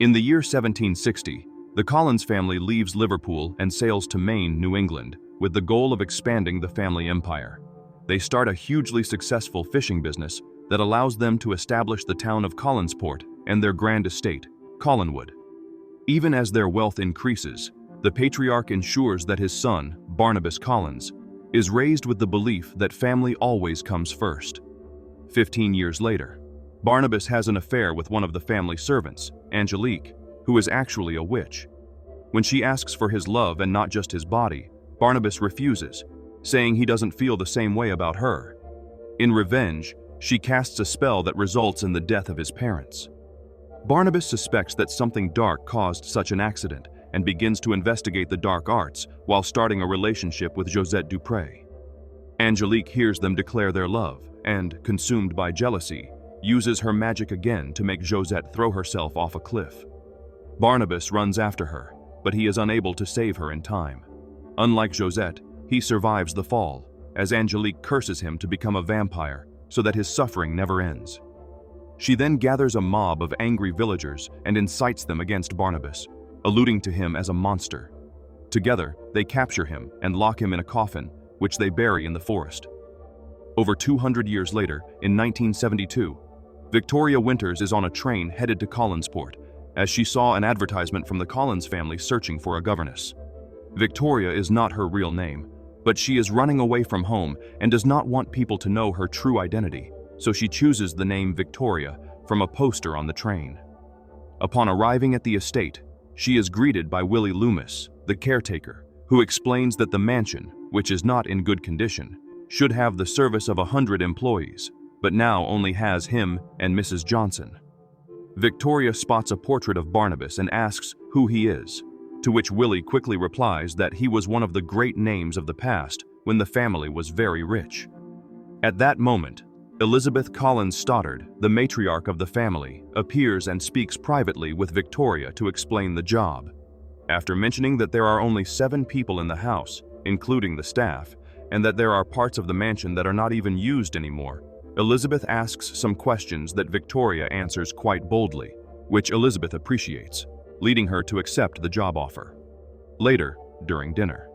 In the year 1760, the Collins family leaves Liverpool and sails to Maine, New England, with the goal of expanding the family empire. They start a hugely successful fishing business that allows them to establish the town of Collinsport and their grand estate, Colinwood. Even as their wealth increases, the patriarch ensures that his son, Barnabas Collins, is raised with the belief that family always comes first. 15 years later, Barnabas has an affair with one of the family servants, Angelique, who is actually a witch. When she asks for his love and not just his body, Barnabas refuses, saying he doesn't feel the same way about her. In revenge, she casts a spell that results in the death of his parents. Barnabas suspects that something dark caused such an accident and begins to investigate the dark arts while starting a relationship with Josette Dupré. Angelique hears them declare their love and, consumed by jealousy, uses her magic again to make Josette throw herself off a cliff. Barnabas runs after her, but he is unable to save her in time. Unlike Josette, he survives the fall, as Angelique curses him to become a vampire so that his suffering never ends. She then gathers a mob of angry villagers and incites them against Barnabas, alluding to him as a monster. Together, they capture him and lock him in a coffin, which they bury in the forest. Over 200 years later, in 1972, Victoria Winters is on a train headed to Collinsport, as she saw an advertisement from the Collins family searching for a governess. Victoria is not her real name, but she is running away from home and does not want people to know her true identity, so she chooses the name Victoria from a poster on the train. Upon arriving at the estate, she is greeted by Willie Loomis, the caretaker, who explains that the mansion, which is not in good condition, should have the service of 100 employees, but now only has him and Mrs. Johnson. Victoria spots a portrait of Barnabas and asks who he is, to which Willie quickly replies that he was one of the great names of the past when the family was very rich. At that moment, Elizabeth Collins Stoddard, the matriarch of the family, appears and speaks privately with Victoria to explain the job. After mentioning that there are only 7 people in the house, including the staff, and that there are parts of the mansion that are not even used anymore, Elizabeth asks some questions that Victoria answers quite boldly, which Elizabeth appreciates, leading her to accept the job offer. Later, during dinner,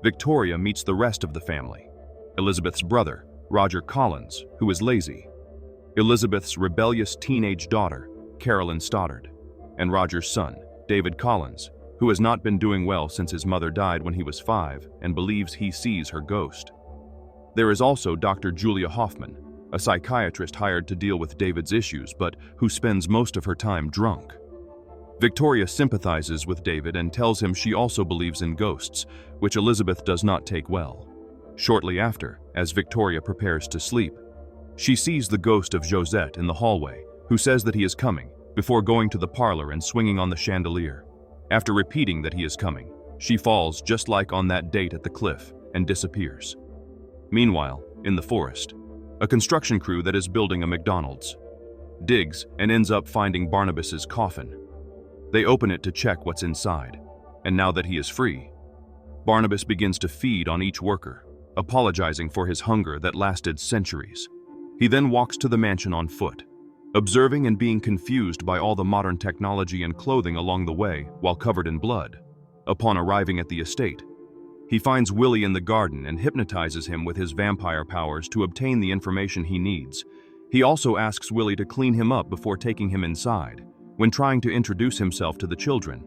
Victoria meets the rest of the family: Elizabeth's brother, Roger Collins, who is lazy; Elizabeth's rebellious teenage daughter, Carolyn Stoddard; and Roger's son, David Collins, who has not been doing well since his mother died when he was 5 and believes he sees her ghost. There is also Dr. Julia Hoffman, a psychiatrist hired to deal with David's issues but who spends most of her time drunk. Victoria sympathizes with David and tells him she also believes in ghosts, which Elizabeth does not take well. Shortly after, as Victoria prepares to sleep, she sees the ghost of Josette in the hallway, who says that he is coming, before going to the parlor and swinging on the chandelier. After repeating that he is coming, she falls just like on that date at the cliff and disappears. Meanwhile, in the forest, a construction crew that is building a McDonald's digs and ends up finding Barnabas's coffin. They open it to check what's inside, and now that he is free, Barnabas begins to feed on each worker, apologizing for his hunger that lasted centuries. He then walks to the mansion on foot, observing and being confused by all the modern technology and clothing along the way while covered in blood. Upon arriving at the estate, he finds Willie in the garden and hypnotizes him with his vampire powers to obtain the information he needs. He also asks Willie to clean him up before taking him inside, when trying to introduce himself to the children.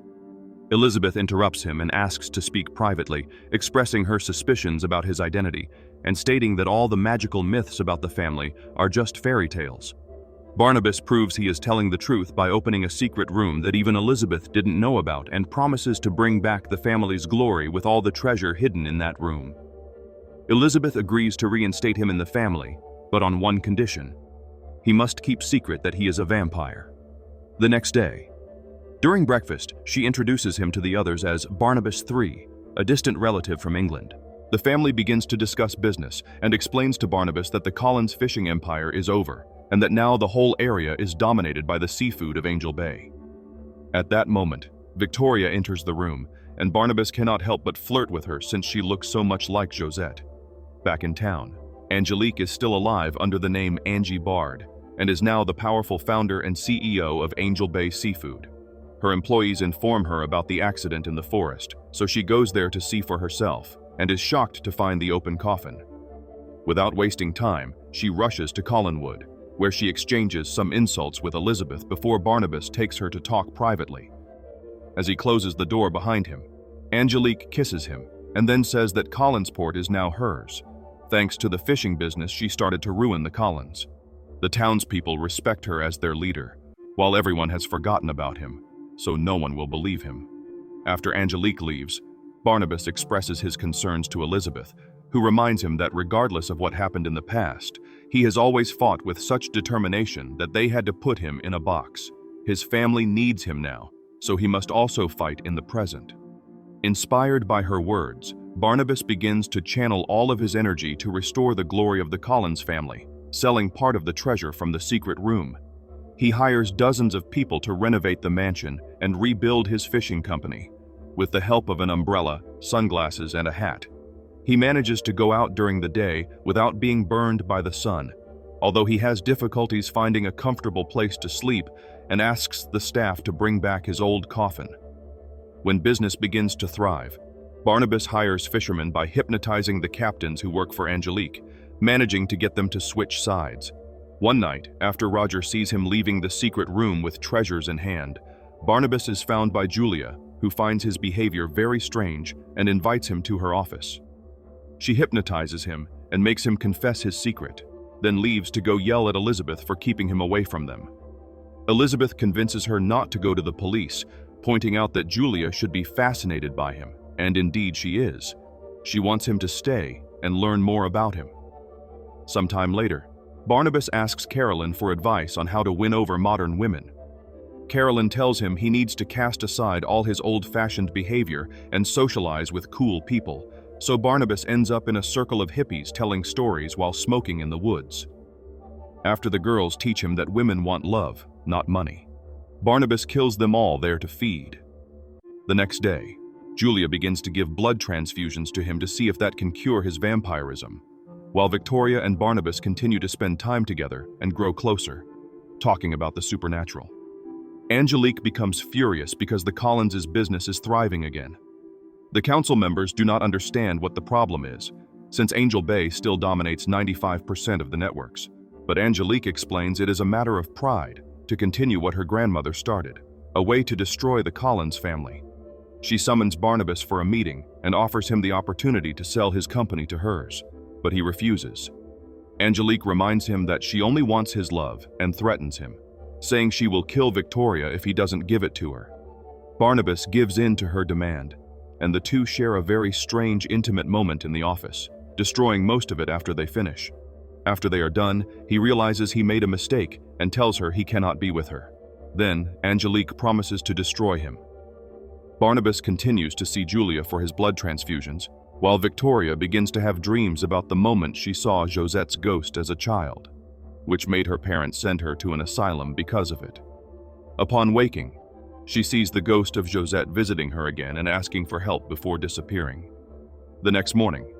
Elizabeth interrupts him and asks to speak privately, expressing her suspicions about his identity and stating that all the magical myths about the family are just fairy tales. Barnabas proves he is telling the truth by opening a secret room that even Elizabeth didn't know about and promises to bring back the family's glory with all the treasure hidden in that room. Elizabeth agrees to reinstate him in the family, but on one condition: he must keep secret that he is a vampire. The next day, during breakfast, she introduces him to the others as Barnabas III, a distant relative from England. The family begins to discuss business and explains to Barnabas that the Collins fishing empire is over and that now the whole area is dominated by the seafood of Angel Bay. At that moment, Victoria enters the room, and Barnabas cannot help but flirt with her since she looks so much like Josette. Back in town, Angelique is still alive under the name Angie Bard and is now the powerful founder and CEO of Angel Bay Seafood. Her employees inform her about the accident in the forest, so she goes there to see for herself and is shocked to find the open coffin. Without wasting time, she rushes to Colinwood, where she exchanges some insults with Elizabeth before Barnabas takes her to talk privately. As he closes the door behind him, Angelique kisses him and then says that Collinsport is now hers. Thanks to the fishing business she started to ruin the Collins. The townspeople respect her as their leader, while everyone has forgotten about him, so no one will believe him. After Angelique leaves, Barnabas expresses his concerns to Elizabeth, who reminds him that regardless of what happened in the past, he has always fought with such determination that they had to put him in a box. His family needs him now, so he must also fight in the present. Inspired by her words, Barnabas begins to channel all of his energy to restore the glory of the Collins family, selling part of the treasure from the secret room. He hires dozens of people to renovate the mansion and rebuild his fishing company. With the help of an umbrella, sunglasses, and a hat, he manages to go out during the day without being burned by the sun, although he has difficulties finding a comfortable place to sleep and asks the staff to bring back his old coffin. When business begins to thrive, Barnabas hires fishermen by hypnotizing the captains who work for Angelique, managing to get them to switch sides. One night, after Roger sees him leaving the secret room with treasures in hand, Barnabas is found by Julia, who finds his behavior very strange and invites him to her office. She hypnotizes him and makes him confess his secret, then leaves to go yell at Elizabeth for keeping him away from them. Elizabeth convinces her not to go to the police, pointing out that Julia should be fascinated by him, and indeed she is. She wants him to stay and learn more about him. Sometime later, Barnabas asks Carolyn for advice on how to win over modern women. Carolyn tells him he needs to cast aside all his old-fashioned behavior and socialize with cool people, so Barnabas ends up in a circle of hippies telling stories while smoking in the woods. After the girls teach him that women want love, not money, Barnabas kills them all there to feed. The next day, Julia begins to give blood transfusions to him to see if that can cure his vampirism, while Victoria and Barnabas continue to spend time together and grow closer, talking about the supernatural. Angelique becomes furious because the Collins' business is thriving again. The council members do not understand what the problem is, since Angel Bay still dominates 95% of the networks, but Angelique explains it is a matter of pride to continue what her grandmother started, a way to destroy the Collins family. She summons Barnabas for a meeting and offers him the opportunity to sell his company to hers, but he refuses. Angelique reminds him that she only wants his love and threatens him, saying she will kill Victoria if he doesn't give it to her. Barnabas gives in to her demand, and the two share a very strange, intimate moment in the office, destroying most of it after they finish. After they are done, he realizes he made a mistake and tells her he cannot be with her. Then, Angelique promises to destroy him. Barnabas continues to see Julia for his blood transfusions, while Victoria begins to have dreams about the moment she saw Josette's ghost as a child, which made her parents send her to an asylum because of it. Upon waking, she sees the ghost of Josette visiting her again and asking for help before disappearing. The next morning,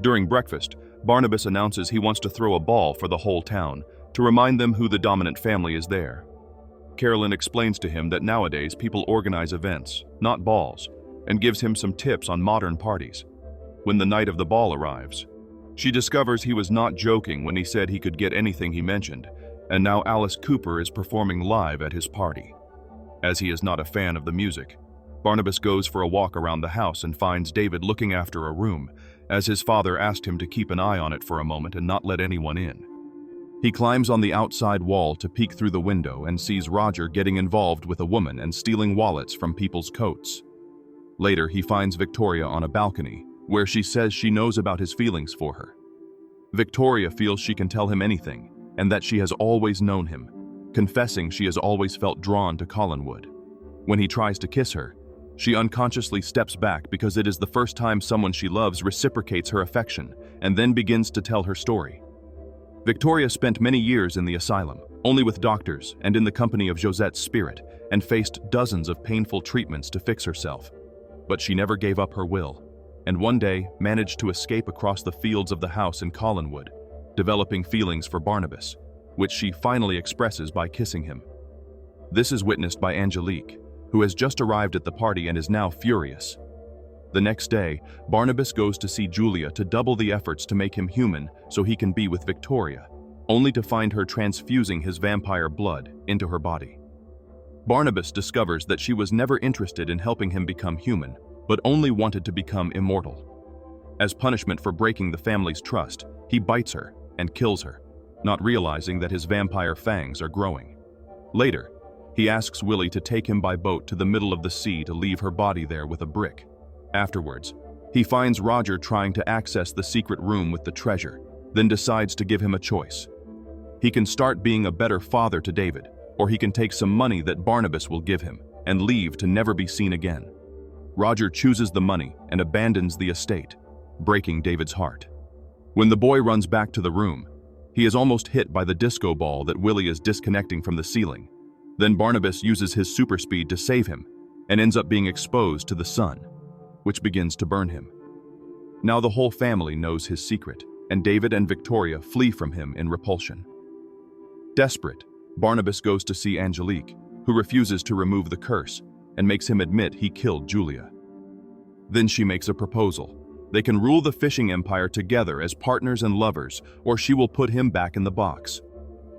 during breakfast, Barnabas announces he wants to throw a ball for the whole town to remind them who the dominant family is there. Carolyn explains to him that nowadays people organize events, not balls, and gives him some tips on modern parties. When the night of the ball arrives, she discovers he was not joking when he said he could get anything he mentioned, and now Alice Cooper is performing live at his party. As he is not a fan of the music, Barnabas goes for a walk around the house and finds David looking after a room, as his father asked him to keep an eye on it for a moment and not let anyone in. He climbs on the outside wall to peek through the window and sees Roger getting involved with a woman and stealing wallets from people's coats. Later, he finds Victoria on a balcony, where she says she knows about his feelings for her. Victoria feels she can tell him anything, and that she has always known him, confessing she has always felt drawn to Colinwood. When he tries to kiss her, she unconsciously steps back because it is the first time someone she loves reciprocates her affection, and then begins to tell her story. Victoria spent many years in the asylum, only with doctors and in the company of Josette's spirit, and faced dozens of painful treatments to fix herself. But she never gave up her will, and one day managed to escape across the fields of the house in Colinwood, developing feelings for Barnabas, which she finally expresses by kissing him. This is witnessed by Angelique, who has just arrived at the party and is now furious. The next day, Barnabas goes to see Julia to double the efforts to make him human so he can be with Victoria, only to find her transfusing his vampire blood into her body. Barnabas discovers that she was never interested in helping him become human, but only wanted to become immortal. As punishment for breaking the family's trust, he bites her and kills her, not realizing that his vampire fangs are growing. Later, he asks Willie to take him by boat to the middle of the sea to leave her body there with a brick. Afterwards, he finds Roger trying to access the secret room with the treasure, then decides to give him a choice. He can start being a better father to David, or he can take some money that Barnabas will give him and leave to never be seen again. Roger chooses the money and abandons the estate, breaking David's heart. When the boy runs back to the room, he is almost hit by the disco ball that Willie is disconnecting from the ceiling. Then Barnabas uses his super speed to save him and ends up being exposed to the sun, which begins to burn him. Now the whole family knows his secret, and David and Victoria flee from him in repulsion. Desperate, Barnabas goes to see Angelique, who refuses to remove the curse and makes him admit he killed Julia. Then she makes a proposal. They can rule the fishing empire together as partners and lovers, or she will put him back in the box.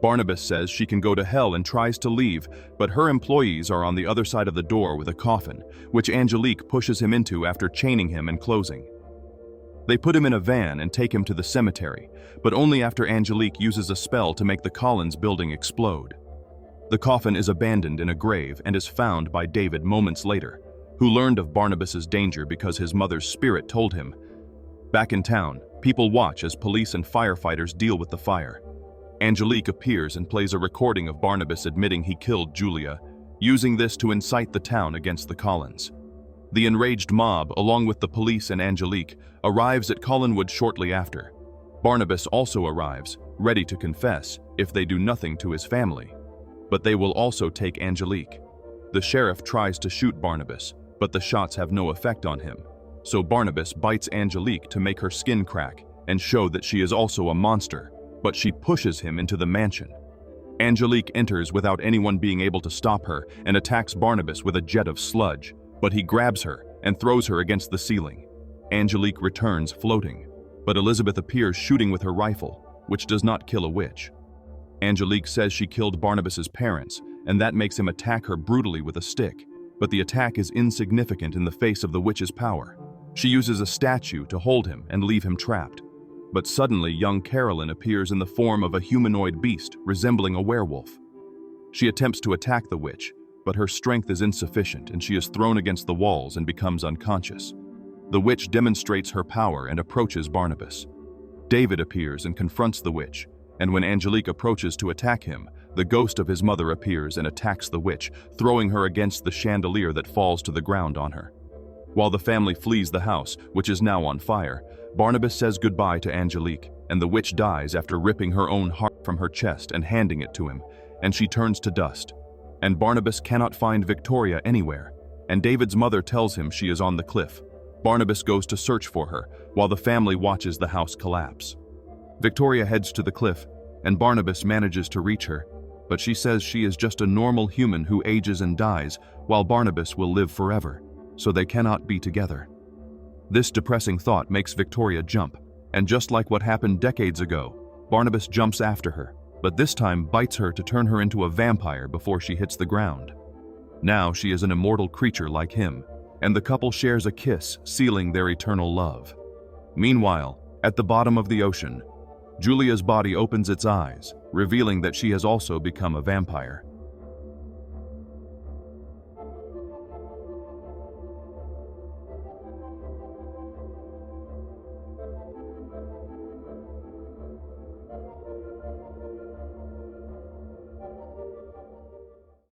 Barnabas says she can go to hell and tries to leave, but her employees are on the other side of the door with a coffin, which Angelique pushes him into after chaining him and closing. They put him in a van and take him to the cemetery, but only after Angelique uses a spell to make the Collins building explode. The coffin is abandoned in a grave and is found by David moments later, who learned of Barnabas's danger because his mother's spirit told him. Back in town, people watch as police and firefighters deal with the fire. Angelique appears and plays a recording of Barnabas admitting he killed Julia, using this to incite the town against the Collins. The enraged mob, along with the police and Angelique, arrives at Colinwood shortly after. Barnabas also arrives, ready to confess if they do nothing to his family. But they will also take Angelique. The sheriff tries to shoot Barnabas, but the shots have no effect on him. So Barnabas bites Angelique to make her skin crack and show that she is also a monster, but she pushes him into the mansion. Angelique enters without anyone being able to stop her and attacks Barnabas with a jet of sludge, but he grabs her and throws her against the ceiling. Angelique returns floating, but Elizabeth appears shooting with her rifle, which does not kill a witch. Angelique says she killed Barnabas's parents, and that makes him attack her brutally with a stick, but the attack is insignificant in the face of the witch's power. She uses a statue to hold him and leave him trapped. But suddenly young Carolyn appears in the form of a humanoid beast resembling a werewolf. She attempts to attack the witch, but her strength is insufficient and she is thrown against the walls and becomes unconscious. The witch demonstrates her power and approaches Barnabas. David appears and confronts the witch, and when Angelique approaches to attack him, the ghost of his mother appears and attacks the witch, throwing her against the chandelier that falls to the ground on her. While the family flees the house, which is now on fire, Barnabas says goodbye to Angelique, and the witch dies after ripping her own heart from her chest and handing it to him, and she turns to dust. And Barnabas cannot find Victoria anywhere, and David's mother tells him she is on the cliff. Barnabas goes to search for her, while the family watches the house collapse. Victoria heads to the cliff, and Barnabas manages to reach her, but she says she is just a normal human who ages and dies, while Barnabas will live forever, so they cannot be together. This depressing thought makes Victoria jump, and just like what happened decades ago, Barnabas jumps after her, but this time bites her to turn her into a vampire before she hits the ground. Now she is an immortal creature like him, and the couple shares a kiss, sealing their eternal love. Meanwhile, at the bottom of the ocean, Julia's body opens its eyes, revealing that she has also become a vampire.